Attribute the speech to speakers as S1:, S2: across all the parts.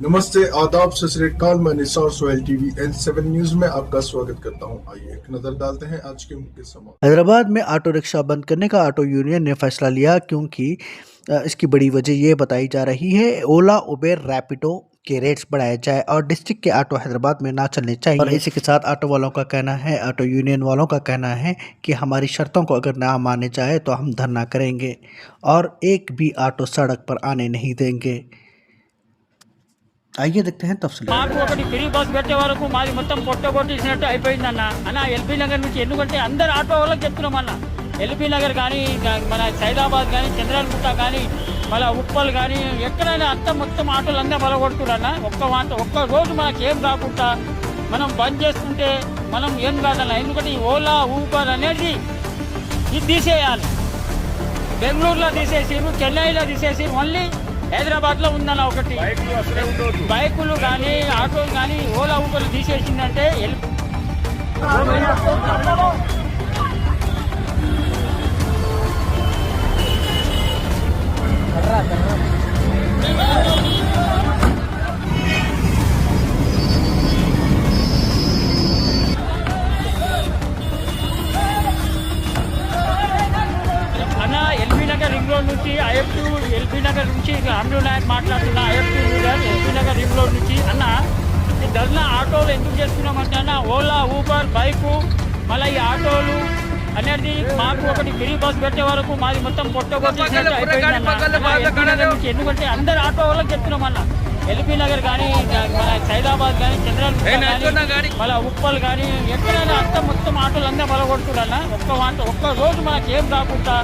S1: नमस्ते, आदाब, सत श्री अकाल। मैं Nisar Sohail TV N7 news में आपका स्वागत करता हूं। आइए एक नजर डालते हैं आज के मुख्य समाचार।
S2: हैदराबाद में ऑटो रिक्शा बंद करने का ऑटो यूनियन ने फैसला लिया क्योंकि इसकी बड़ी वजह ये बताई जा रही है ओला उबेर रैपिडो के रेट्स बढ़ाए जाए और डिस्ट्रिक्ट के ऑटो हैदराबाद में ना चलने चाहिए। और इसी के साथ ऑटो वालों का कहना है, ऑटो यूनियन वालों का कहना है कि हमारी शर्तों को अगर ना माने जाए तो हम धरना करेंगे और एक भी ऑटो सड़क पर आने नहीं देंगे। आइए देखते हैं तफसील।
S3: మాకు ఒకటి ఫ్రీ బస్ పెట్టే వరకు మాది మొత్తం పొట్టగొట్టేసినట్టు అయిపోయిందన్న. ఎల్బీ నగర్ నుంచి ఎందుకంటే అందరు ఆటో వాళ్ళకి చెప్తున్నాం అన్న. ఎల్బీ నగర్ కానీ మన సైదాబాద్ కానీ చంద్రాలగుట్ట కానీ మళ్ళీ ఉప్పల్ కానీ ఎక్కడైనా అంతా మొత్తం ఆటోలు అందరూ బలగొడుతున్నారన్న. ఒక్క రోజు మనకి ఏం కాకుండా మనం బంద్ చేసుకుంటే మనం ఏం కాదన్న. ఎందుకంటే ఈ ఓలా ఊబర్ అనేది ఇది తీసేయాలి. బెంగళూరులో తీసేసిరు, చెన్నైలో తీసేసిరు, ఓన్లీ హైదరాబాద్లో ఉందన్న. ఒకటి బైకులు కానీ ఆటోలు కానీ ఓలా ఊబర్లు తీసేసిందంటే ఎల్బీ నగర్ రింగ్ రోడ్ నుంచి ఐఎఫ్2 ఎల్బీ నగర్ నుంచి అమ్రు నాయక్ మాట్లాడుతున్నా. ఐఎఫ్2 ఎల్బీ నగర్ రింగ్ రోడ్ నుంచి అన్న ఈ ధర్నా ఆటోలు ఎందుకు చేస్తున్నామంటే అన్న ఓలా ఊబర్ బైకు మళ్ళీ ఈ ఆటోలు అనేది మాకు ఒకటి ఫ్రీ బస్ పెట్టే వరకు మాది మొత్తం పొట్టగొట్టేసినట్టు అయిపోయిందన్న. ఎందుకంటే అందరు ఆటో వాళ్ళకి చెప్తున్నాం అన్న. ఎల్బీ నగర్ కానీ మన సైదాబాద్ కానీ చంద్రాలగుట్ట కానీ మళ్ళీ ఉప్పల్ కానీ ఎక్కడైనా అంతా మొత్తం ఆటోలు అందరూ బలగొడుతున్నారన్న. ఒక్క రోజు మనకి ఏం కాకుండా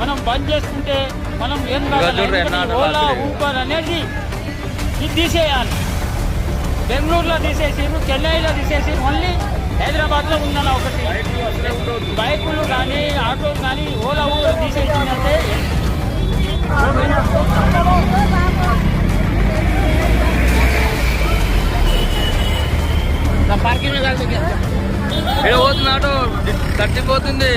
S3: మనం బంద్ చేసుకుంటే మనం ఏం కాదు. ఓలా ఊబర్ అనేది ఇది తీసేయాలి. బెంగళూరులో తీసేసిరు, చెన్నైలో తీసేసిరు, ఓన్లీ హైదరాబాద్లో ఉందన్న. ఒకటి బైకులు కానీ ఆటోలు కానీ ఓలా ఊబర్ తీసేసిందంటే
S4: పార్కింగ్ పోతుంది ఆటో తట్టిపోతుంది.